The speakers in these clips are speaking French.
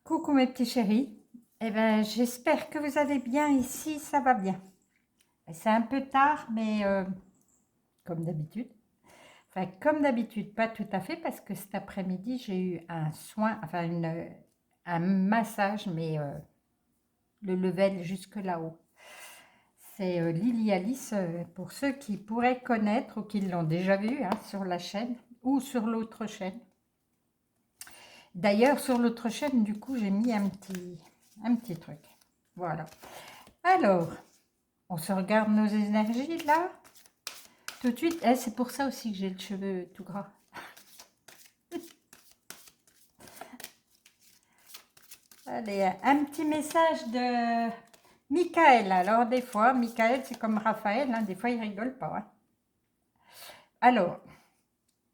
Coucou mes petits chéris, j'espère que vous allez bien ici, ça va bien. C'est un peu tard, mais comme d'habitude. Enfin, comme d'habitude, pas tout à fait, parce que cet après-midi, j'ai eu un soin, un massage, mais le level jusque là-haut. C'est Lily Alice, pour ceux qui pourraient connaître ou qui l'ont déjà vu hein, sur la chaîne ou sur l'autre chaîne. D'ailleurs, sur l'autre chaîne, du coup, j'ai mis un petit truc. Voilà. Alors, on se regarde nos énergies là, tout de suite. Eh, c'est pour ça aussi que j'ai le cheveu tout gras. Allez, un petit message de Michael. Alors, des fois, Michael, c'est comme Raphaël, hein, des fois, il rigole pas. Hein. Alors,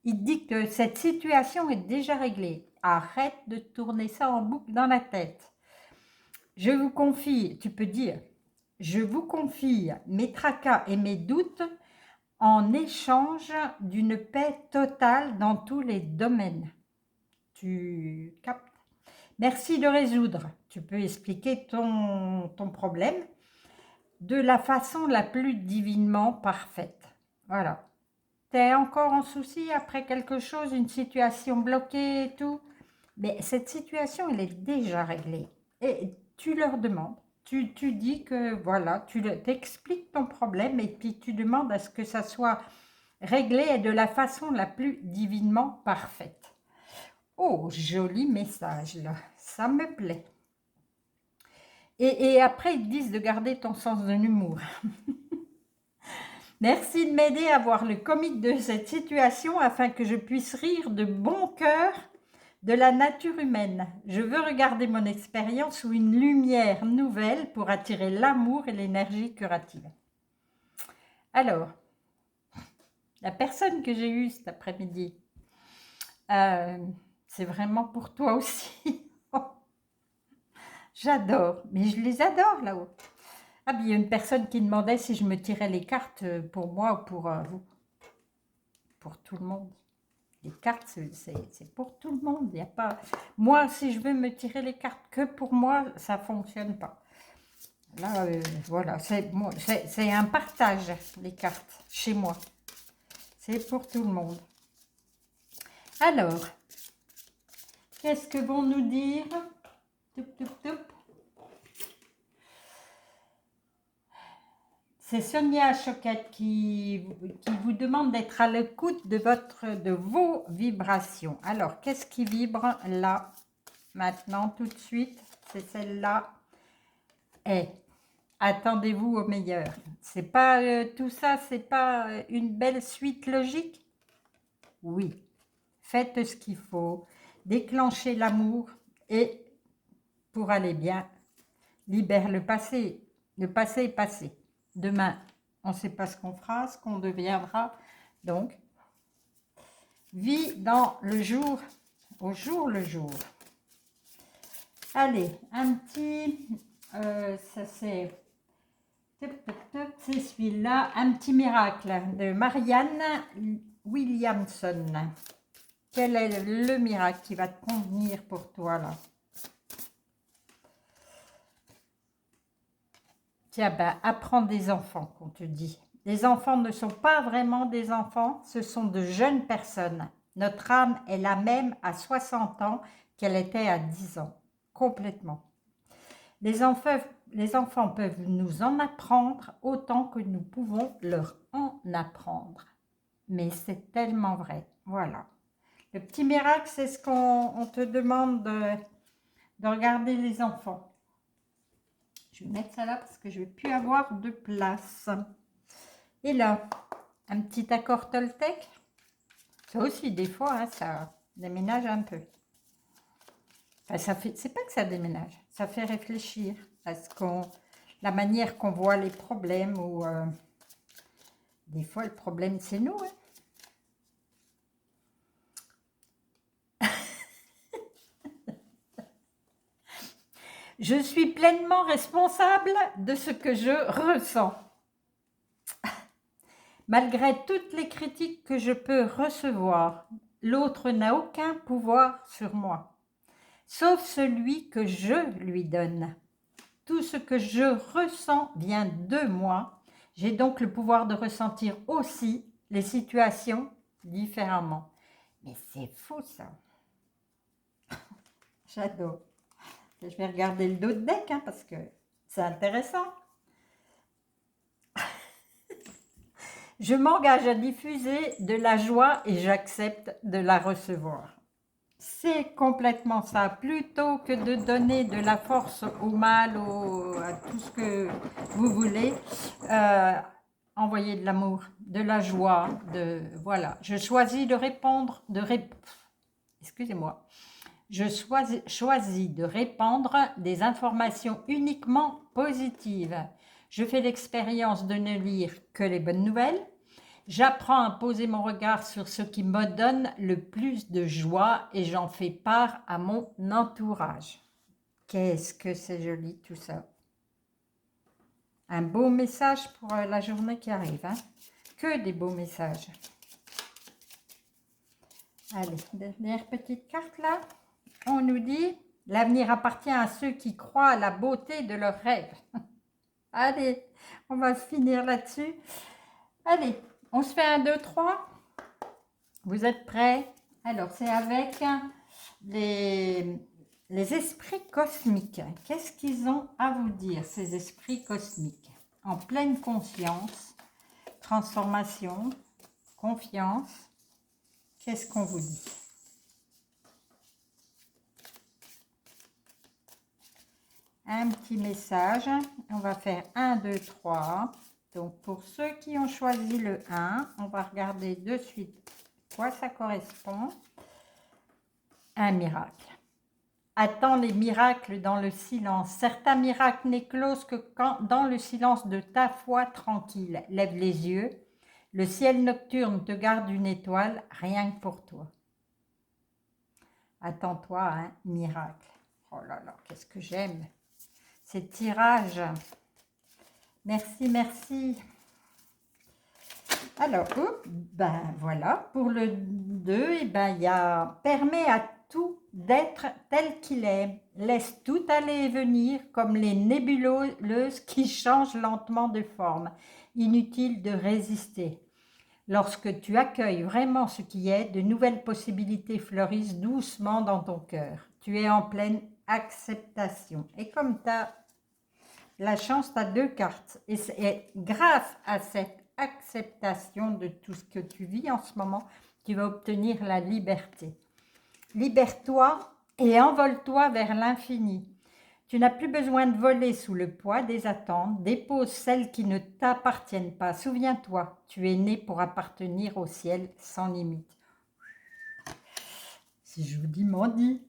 il dit que cette situation est déjà réglée. Arrête de tourner ça en boucle dans la tête. Je vous confie, tu peux dire, je vous confie mes tracas et mes doutes en échange d'une paix totale dans tous les domaines. Tu captes? Merci de résoudre. Tu peux expliquer ton problème de la façon la plus divinement parfaite. Voilà. Tu es encore en souci après quelque chose, une situation bloquée et tout. Mais cette situation, elle est déjà réglée. Et tu leur demandes. Tu dis que voilà, tu t'expliques ton problème et puis tu demandes à ce que ça soit réglé de la façon la plus divinement parfaite. Oh, joli message là, ça me plaît. Et après, ils te disent de garder ton sens de l'humour. Merci de m'aider à voir le comique de cette situation afin que je puisse rire de bon cœur de la nature humaine. Je veux regarder mon expérience sous une lumière nouvelle pour attirer l'amour et l'énergie curative. Alors, la personne que j'ai eue cet après-midi, c'est vraiment pour toi aussi. J'adore, mais je les adore là-haut. Ah, puis il y a une personne qui demandait si je me tirais les cartes pour moi ou pour vous. Pour tout le monde. Les cartes, c'est pour tout le monde. Il y a pas... Moi, si je veux me tirer les cartes que pour moi, ça ne fonctionne pas. Là, voilà, c'est un partage, les cartes, chez moi. C'est pour tout le monde. Alors, qu'est-ce que vont nous dire? Toup, toup, toup. C'est Sonia Choquette qui vous demande d'être à l'écoute de vos vibrations. Alors, qu'est-ce qui vibre là, maintenant, tout de suite? C'est celle-là. Et attendez-vous au meilleur. C'est pas tout ça, c'est pas une belle suite logique? Oui. Faites ce qu'il faut. Déclenchez l'amour et pour aller bien, libère le passé. Le passé est passé. Demain, on ne sait pas ce qu'on fera, ce qu'on deviendra. Donc, vis dans le jour, au jour le jour. Allez, un petit, ça c'est celui-là, un petit miracle de Marianne Williamson. Quel est le miracle qui va te convenir pour toi là? Tiens, ben, apprends des enfants, qu'on te dit. Les enfants ne sont pas vraiment des enfants, ce sont de jeunes personnes. Notre âme est la même à 60 ans qu'elle était à 10 ans, complètement. Les enfants peuvent nous en apprendre autant que nous pouvons leur en apprendre. Mais c'est tellement vrai, voilà. Le petit miracle, c'est ce qu'on te demande de regarder les enfants. Je vais mettre ça là parce que je ne vais plus avoir de place. Et là, un petit accord Toltec. Ça aussi, des fois, hein, ça déménage un peu. Enfin, c'est pas que ça déménage, ça fait réfléchir à la manière qu'on voit les problèmes ou des fois, le problème, c'est nous. Hein. Je suis pleinement responsable de ce que je ressens. Malgré toutes les critiques que je peux recevoir, l'autre n'a aucun pouvoir sur moi. sauf celui que je lui donne. Tout ce que je ressens vient de moi. J'ai donc le pouvoir de ressentir aussi les situations différemment. Mais c'est fou ça. J'adore. Je vais regarder le dos de deck parce que c'est intéressant. Je m'engage à diffuser de la joie et j'accepte de la recevoir. C'est complètement ça. Plutôt que de donner de la force au mal, à tout ce que vous voulez, envoyez de l'amour, de la joie, voilà. Je choisis de répondre, excusez-moi. Je choisis de répandre des informations uniquement positives. Je fais l'expérience de ne lire que les bonnes nouvelles. J'apprends à poser mon regard sur ce qui me donne le plus de joie et j'en fais part à mon entourage. Qu'est-ce que c'est joli tout ça. Un beau message pour la journée qui arrive. Que des beaux messages. Allez, dernière petite carte là. On nous dit, l'avenir appartient à ceux qui croient à la beauté de leurs rêves. Allez, on va finir là-dessus. Allez, on se fait 1, 2, 3. Vous êtes prêts? Alors, c'est avec les esprits cosmiques. Qu'est-ce qu'ils ont à vous dire, ces esprits cosmiques? En pleine conscience, transformation, confiance. Qu'est-ce qu'on vous dit? Un petit message. On va faire 1, 2, 3. Donc, pour ceux qui ont choisi le 1, on va regarder de suite quoi ça correspond. Un miracle. Attends les miracles dans le silence. Certains miracles n'éclosent que quand, dans le silence de ta foi tranquille. Lève les yeux. Le ciel nocturne te garde une étoile, rien que pour toi. Attends-toi à un miracle. Oh là là, qu'est-ce que j'aime ces tirages. Merci, merci. Alors, ben voilà, pour le 2, eh ben, il y a permet à tout d'être tel qu'il est. Laisse tout aller et venir comme les nébuleuses qui changent lentement de forme. Inutile de résister. Lorsque tu accueilles vraiment ce qui est, de nouvelles possibilités fleurissent doucement dans ton cœur. Tu es en pleine acceptation. Et comme tu as la chance, tu as 2 cartes. Et grâce à cette acceptation de tout ce que tu vis en ce moment, tu vas obtenir la liberté. Libère-toi et envole-toi vers l'infini. Tu n'as plus besoin de voler sous le poids des attentes. Dépose celles qui ne t'appartiennent pas. Souviens-toi, tu es né pour appartenir au ciel sans limite. Si je vous dis, m'en dit.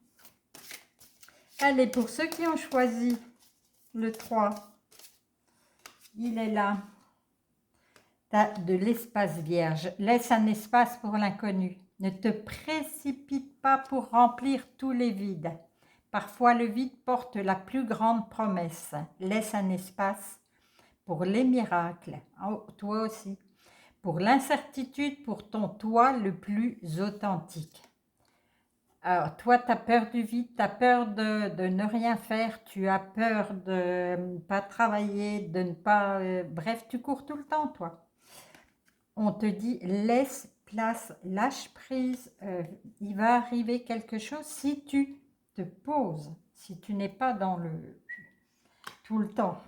Allez, pour ceux qui ont choisi le 3, il est là. Tu as de l'espace vierge. Laisse un espace pour l'inconnu. Ne te précipite pas pour remplir tous les vides. Parfois, le vide porte la plus grande promesse. Laisse un espace pour les miracles. Oh, toi aussi. Pour l'incertitude, pour ton toi le plus authentique. Alors, toi, tu as peur du vide, tu as peur de ne rien faire, tu as peur de ne pas travailler, de ne pas... bref, tu cours tout le temps, toi. On te dit, laisse place, lâche prise, il va arriver quelque chose si tu te poses, si tu n'es pas dans le... tout le temps.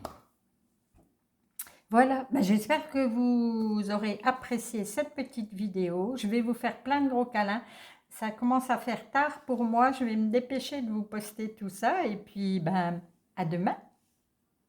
Voilà, ben j'espère que vous aurez apprécié cette petite vidéo. Je vais vous faire plein de gros câlins. Ça commence à faire tard pour moi. Je vais me dépêcher de vous poster tout ça. Et puis, ben, à demain.